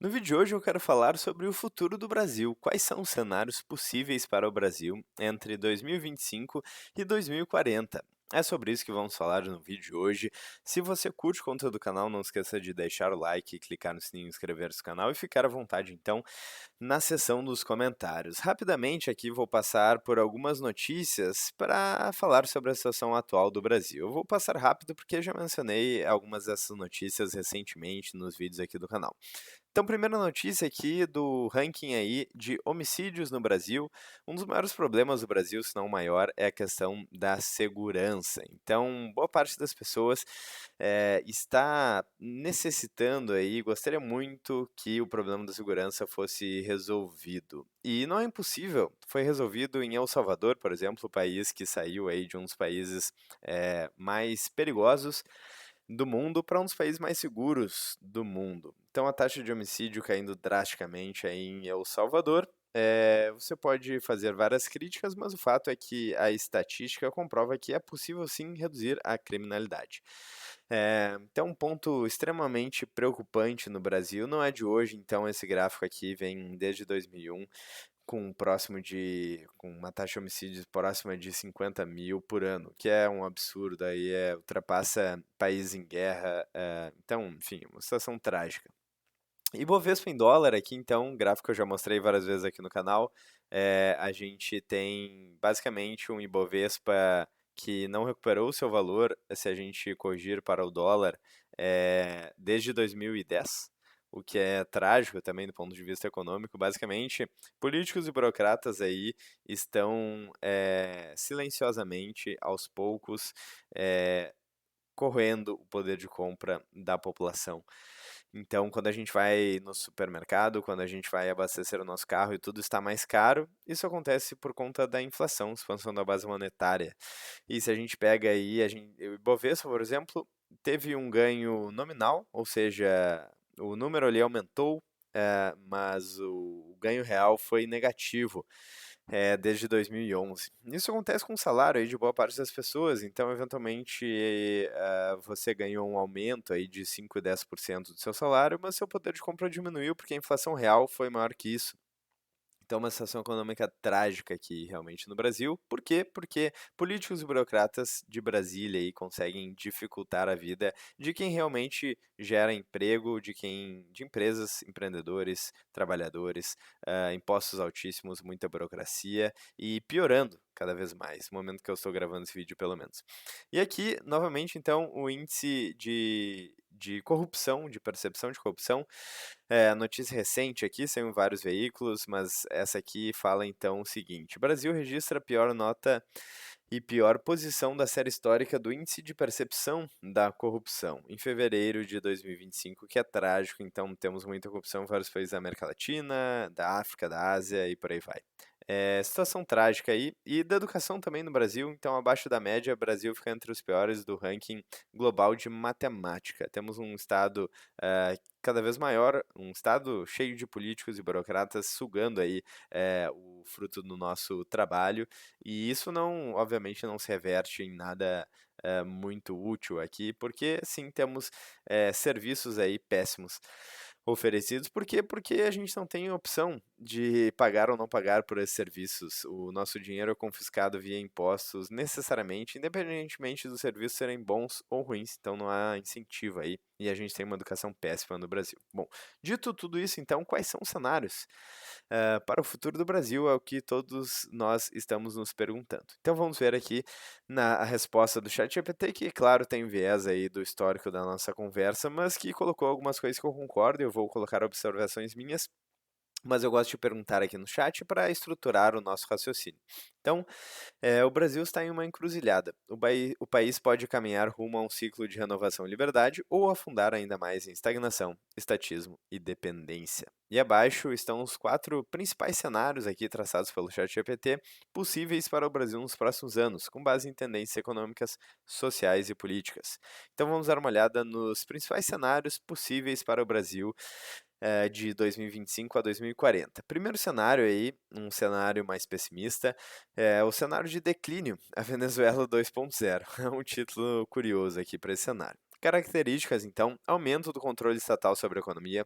No vídeo de hoje eu quero falar sobre o futuro do Brasil. Quais são os cenários possíveis para o Brasil entre 2025 e 2040? É sobre isso que vamos falar no vídeo de hoje. Se você curte o conteúdo do canal, não esqueça de deixar o like, clicar no sininho, inscrever-se no canal e ficar à vontade, então, na seção dos comentários. Rapidamente aqui vou passar por algumas notícias para falar sobre a situação atual do Brasil. Eu vou passar rápido porque já mencionei algumas dessas notícias recentemente nos vídeos aqui do canal. Então, primeira notícia aqui do ranking aí de homicídios no Brasil. Um dos maiores problemas do Brasil, se não o maior, é a questão da segurança. Então, boa parte das pessoas está necessitando aí, gostaria muito que o problema da segurança fosse resolvido. E não é impossível, foi resolvido em El Salvador, por exemplo, o país que saiu aí de um dos países mais perigosos do mundo para um dos países mais seguros do mundo. Então, a taxa de homicídio caindo drasticamente aí em El Salvador. Você pode fazer várias críticas, mas o fato é que a estatística comprova que é possível sim reduzir a criminalidade. Então, um ponto extremamente preocupante no Brasil, não é de hoje, então esse gráfico aqui vem desde 2001, com uma taxa de homicídios próxima de 50 mil por ano, que é um absurdo, aí ultrapassa países em guerra, então, enfim, uma situação trágica. Ibovespa em dólar aqui, então, gráfico que eu já mostrei várias vezes aqui no canal, a gente tem basicamente um Ibovespa que não recuperou o seu valor, se a gente corrigir para o dólar, desde 2010, o que é trágico também do ponto de vista econômico. Basicamente, políticos e burocratas aí estão silenciosamente, aos poucos, eh, corroendo o poder de compra da população. Então, quando a gente vai no supermercado, quando a gente vai abastecer o nosso carro e tudo está mais caro, isso acontece por conta da inflação, expansão da base monetária. E se a gente pega aí, o Ibovespa, por exemplo, teve um ganho nominal, ou seja, o número ali aumentou, mas o ganho real foi negativo desde 2011. Isso acontece com o salário aí de boa parte das pessoas, então eventualmente você ganhou um aumento aí de 5 e 10% do seu salário, mas seu poder de compra diminuiu porque a inflação real foi maior que isso. Então, uma situação econômica trágica aqui realmente no Brasil. Por quê? Porque políticos e burocratas de Brasília aí conseguem dificultar a vida de quem realmente gera emprego, de empresas, empreendedores, trabalhadores, impostos altíssimos, muita burocracia e piorando cada vez mais, no momento que eu estou gravando esse vídeo, pelo menos. E aqui, novamente, então, o índice de corrupção, de percepção de corrupção, notícia recente aqui, saiu em vários veículos, mas essa aqui fala então o seguinte: Brasil registra a pior nota e pior posição da série histórica do Índice de Percepção da Corrupção, em fevereiro de 2025, que é trágico, então temos muita corrupção em vários países da América Latina, da África, da Ásia e por aí vai. Situação trágica aí, e da educação também no Brasil, então abaixo da média, o Brasil fica entre os piores do ranking global de matemática. Temos um estado cada vez maior, um estado cheio de políticos e burocratas sugando aí o fruto do nosso trabalho, e isso não, obviamente, não se reverte em nada muito útil aqui, porque sim, temos serviços aí péssimos oferecidos. Por quê? Porque a gente não tem opção de pagar ou não pagar por esses serviços. O nosso dinheiro é confiscado via impostos necessariamente, independentemente dos serviços serem bons ou ruins, então não há incentivo aí. E a gente tem uma educação péssima no Brasil. Bom, dito tudo isso, então, quais são os cenários para o futuro do Brasil? É o que todos nós estamos nos perguntando. Então, vamos ver aqui a resposta do ChatGPT, que, claro, tem viés aí do histórico da nossa conversa, mas que colocou algumas coisas que eu concordo, e eu vou colocar observações minhas, mas eu gosto de perguntar aqui no chat para estruturar o nosso raciocínio. Então, o Brasil está em uma encruzilhada. O país pode caminhar rumo a um ciclo de renovação e liberdade ou afundar ainda mais em estagnação, estatismo e dependência. E abaixo estão os 4 principais cenários aqui traçados pelo ChatGPT possíveis para o Brasil nos próximos anos, com base em tendências econômicas, sociais e políticas. Então vamos dar uma olhada nos principais cenários possíveis para o Brasil de 2025 a 2040. Primeiro cenário aí, um cenário mais pessimista, é o cenário de declínio, a Venezuela 2.0. É um título curioso aqui para esse cenário. Características, então, aumento do controle estatal sobre a economia,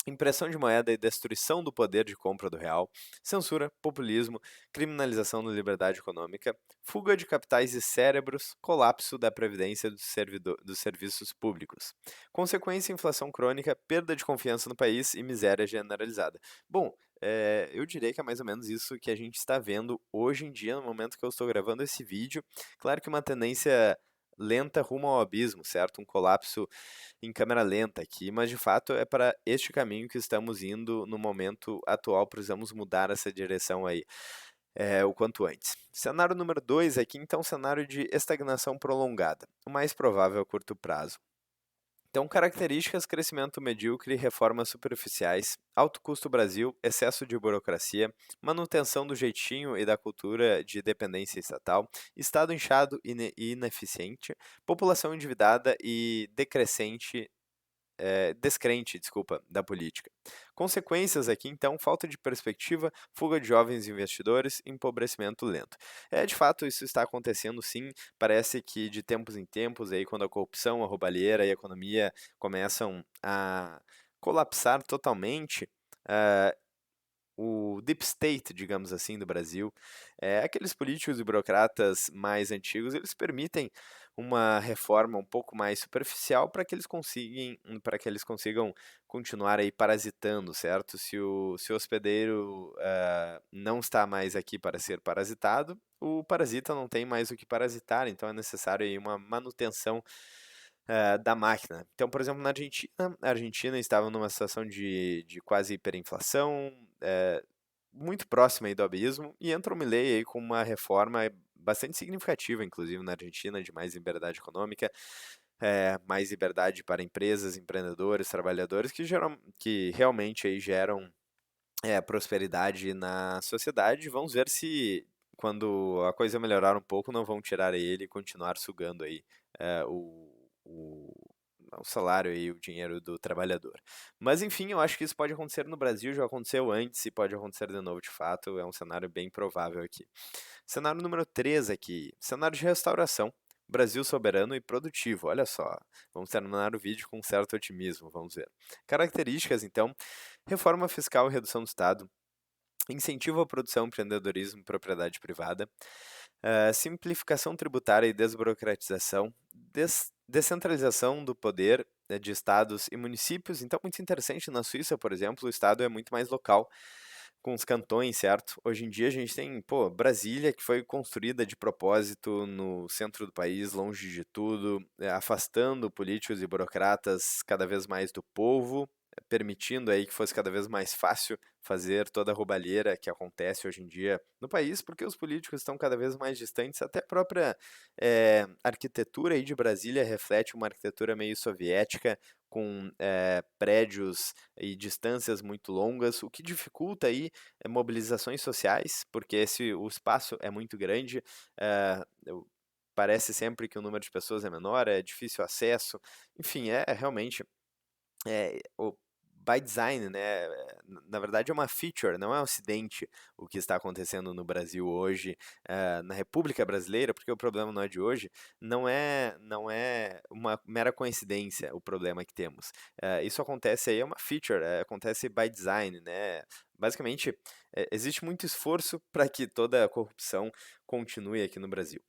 impressão de moeda e destruição do poder de compra do real, censura, populismo, criminalização da liberdade econômica, fuga de capitais e cérebros, colapso da previdência dos serviços públicos. Consequência, inflação crônica, perda de confiança no país e miséria generalizada. Bom, eu diria que é mais ou menos isso que a gente está vendo hoje em dia, no momento que eu estou gravando esse vídeo. Claro que uma tendência lenta rumo ao abismo, certo? Um colapso em câmera lenta aqui, mas de fato é para este caminho que estamos indo no momento atual. Precisamos mudar essa direção aí o quanto antes. Cenário número 2 aqui, então, cenário de estagnação prolongada, o mais provável a curto prazo. Então, características: crescimento medíocre, reformas superficiais, alto custo Brasil, excesso de burocracia, manutenção do jeitinho e da cultura de dependência estatal, Estado inchado e ineficiente, população endividada e descrente, desculpa, da política. Consequências aqui, então: falta de perspectiva, fuga de jovens investidores, empobrecimento lento. De fato, isso está acontecendo sim. Parece que de tempos em tempos, aí, quando a corrupção, a roubalheira e a economia começam a colapsar totalmente, ah, o deep state, digamos assim, do Brasil, aqueles políticos e burocratas mais antigos, eles permitem uma reforma um pouco mais superficial para que eles consigam continuar aí parasitando, certo? Se o hospedeiro não está mais aqui para ser parasitado, o parasita não tem mais o que parasitar, então é necessário aí uma manutenção da máquina. Então, por exemplo, na Argentina, a Argentina estava numa situação de quase hiperinflação, muito próxima aí do abismo, e entra o Milei aí com uma reforma bastante significativa, inclusive na Argentina, de mais liberdade econômica, mais liberdade para empresas, empreendedores, trabalhadores, que realmente aí geram prosperidade na sociedade. Vamos ver se, quando a coisa melhorar um pouco, não vão tirar ele e continuar sugando aí o, o salário e o dinheiro do trabalhador. Mas enfim, eu acho que isso pode acontecer no Brasil, já aconteceu antes e pode acontecer de novo de fato. É um cenário bem provável aqui. Cenário número 3 aqui, cenário de restauração. Brasil soberano e produtivo. Olha só, vamos terminar o vídeo com um certo otimismo, vamos ver. Características, então: reforma fiscal e redução do Estado, incentivo à produção, empreendedorismo e propriedade privada, simplificação tributária e desburocratização, descentralização do poder de estados e municípios. Então, muito interessante, na Suíça, por exemplo, o estado é muito mais local, com os cantões, certo? Hoje em dia a gente tem, pô, Brasília, que foi construída de propósito no centro do país, longe de tudo, afastando políticos e burocratas cada vez mais do povo, permitindo aí que fosse cada vez mais fácil fazer toda a roubalheira que acontece hoje em dia no país, porque os políticos estão cada vez mais distantes. Até a própria arquitetura aí de Brasília reflete uma arquitetura meio soviética, com prédios e distâncias muito longas, o que dificulta aí mobilizações sociais, porque o espaço é muito grande, parece sempre que o número de pessoas é menor, é difícil acesso, enfim, realmente o by design, né? Na verdade é uma feature, não é um acidente o que está acontecendo no Brasil hoje, na República Brasileira, porque o problema não é de hoje, não é uma mera coincidência o problema que temos. Isso acontece aí, é uma feature, acontece by design, né? Basicamente, existe muito esforço para que toda a corrupção continue aqui no Brasil.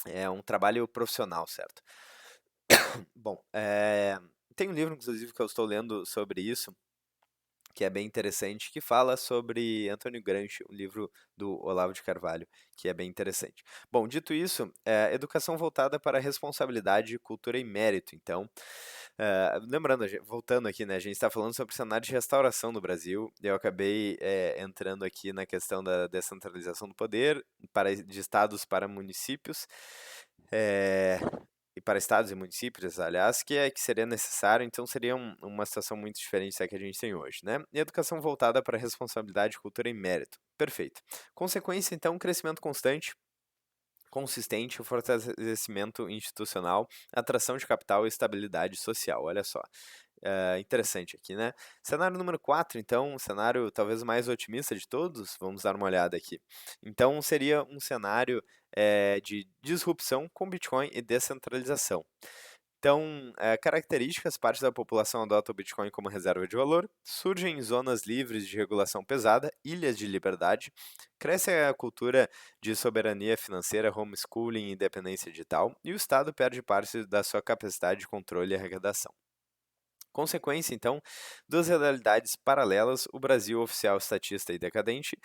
É um trabalho profissional, certo? Bom, tem um livro, inclusive, que eu estou lendo sobre isso, que é bem interessante, que fala sobre Antônio Gramsci, um livro do Olavo de Carvalho, que é bem interessante. Bom, dito isso, educação voltada para responsabilidade, cultura e mérito. Então, lembrando, voltando aqui, né, a gente está falando sobre o cenário de restauração no Brasil, e eu acabei entrando aqui na questão da descentralização do poder, de estados para municípios, é, e para estados e municípios, aliás, que seria necessário. Então seria uma situação muito diferente da que a gente tem hoje, né? E educação voltada para responsabilidade, cultura e mérito. Perfeito. Consequência, então: crescimento constante, consistente, o fortalecimento institucional, atração de capital e estabilidade social. Olha só. Interessante aqui, né? Cenário número 4, então, cenário talvez o mais otimista de todos, vamos dar uma olhada aqui. Então, seria um cenário de disrupção com Bitcoin e descentralização. Então, características: parte da população adota o Bitcoin como reserva de valor, surgem zonas livres de regulação pesada, ilhas de liberdade, cresce a cultura de soberania financeira, homeschooling e independência digital, e o Estado perde parte da sua capacidade de controle e arrecadação. Consequência, então, duas realidades paralelas: o Brasil oficial estatista e decadente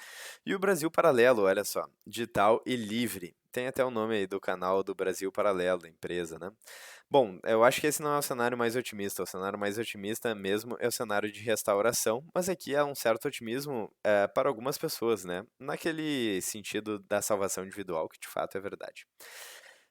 e o Brasil paralelo, olha só, digital e livre. Tem até o nome aí do canal do Brasil Paralelo, da empresa, né? Bom, eu acho que esse não é o cenário mais otimista. O cenário mais otimista mesmo é o cenário de restauração, mas aqui há um certo otimismo para algumas pessoas, né? Naquele sentido da salvação individual, que de fato é verdade.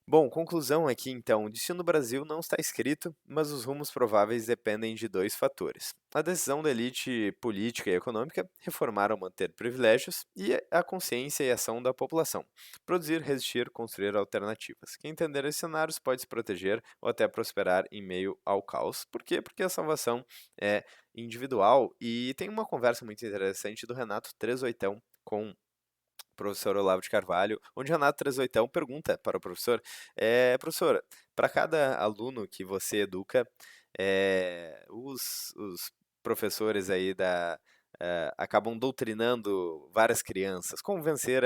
Bom, conclusão aqui então: o destino do Brasil não está escrito, mas os rumos prováveis dependem de dois fatores: a decisão da elite política e econômica, reformar ou manter privilégios, e a consciência e ação da população, produzir, resistir, construir alternativas. Quem entender esses cenários pode se proteger ou até prosperar em meio ao caos. Por quê? Porque a salvação é individual. E tem uma conversa muito interessante do Renato Trezoitão com professor Olavo de Carvalho, onde Renato Trezoitão pergunta para o professor: professor, para cada aluno que você educa, os professores aí acabam doutrinando várias crianças. Como vencer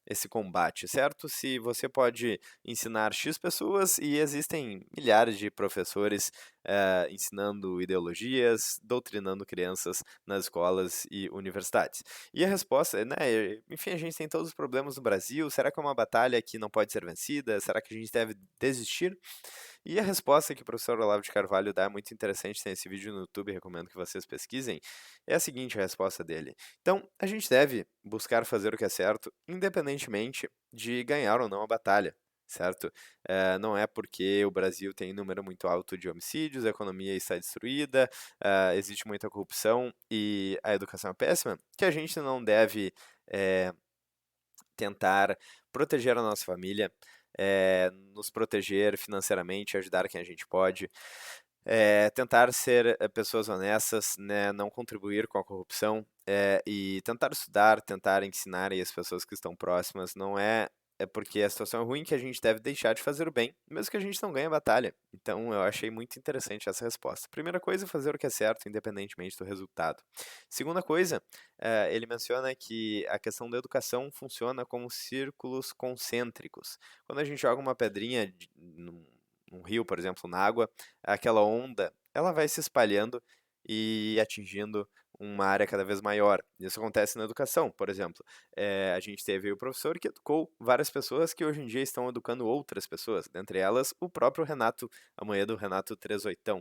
esse combate, certo? Se você pode ensinar X pessoas e existem milhares de professores ensinando ideologias, doutrinando crianças nas escolas e universidades. E a resposta, né? Enfim, a gente tem todos os problemas no Brasil. Será que é uma batalha que não pode ser vencida? Será que a gente deve desistir? E a resposta que o professor Olavo de Carvalho dá é muito interessante. Tem esse vídeo no YouTube, recomendo que vocês pesquisem. É a seguinte a resposta dele: então, a gente deve buscar fazer o que é certo, independentemente de ganhar ou não a batalha. Certo? Não é porque o Brasil tem um número muito alto de homicídios, a economia está destruída, existe muita corrupção e a educação é péssima, que a gente não deve eh, tentar proteger a nossa família, nos proteger financeiramente, ajudar quem a gente pode, tentar ser pessoas honestas, né, não contribuir com a corrupção, e tentar estudar, tentar ensinar aí as pessoas que estão próximas. Não é porque a situação é ruim que a gente deve deixar de fazer o bem, mesmo que a gente não ganhe a batalha. Então eu achei muito interessante essa resposta. Primeira coisa, fazer o que é certo, independentemente do resultado. Segunda coisa, ele menciona que a questão da educação funciona como círculos concêntricos. Quando a gente joga uma pedrinha num rio, por exemplo, na água, aquela onda, ela vai se espalhando e atingindo uma área cada vez maior. Isso acontece na educação, por exemplo. A gente teve o professor que educou várias pessoas que hoje em dia estão educando outras pessoas, dentre elas o próprio Renato Amoedo, Renato Trezoitão,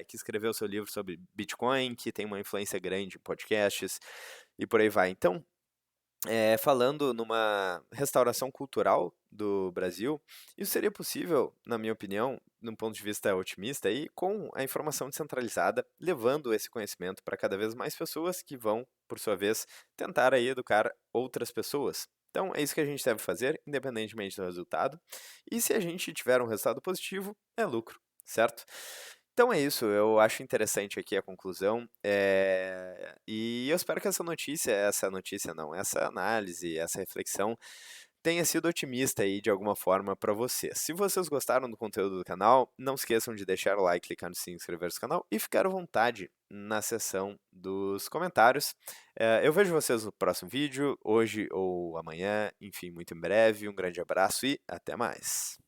que escreveu seu livro sobre Bitcoin, que tem uma influência grande em podcasts e por aí vai. Então, falando numa restauração cultural do Brasil, isso seria possível, na minha opinião, num ponto de vista otimista, e com a informação descentralizada, levando esse conhecimento para cada vez mais pessoas que vão, por sua vez, tentar aí educar outras pessoas. Então, é isso que a gente deve fazer, independentemente do resultado. E se a gente tiver um resultado positivo, é lucro, certo? Então é isso, eu acho interessante aqui a conclusão, e eu espero que essa notícia não, essa análise, essa reflexão tenha sido otimista aí de alguma forma para vocês. Se vocês gostaram do conteúdo do canal, não esqueçam de deixar o like, clicar no sininho, inscrever-se no canal e ficar à vontade na seção dos comentários. Eu vejo vocês no próximo vídeo, hoje ou amanhã, enfim, muito em breve. Um grande abraço e até mais.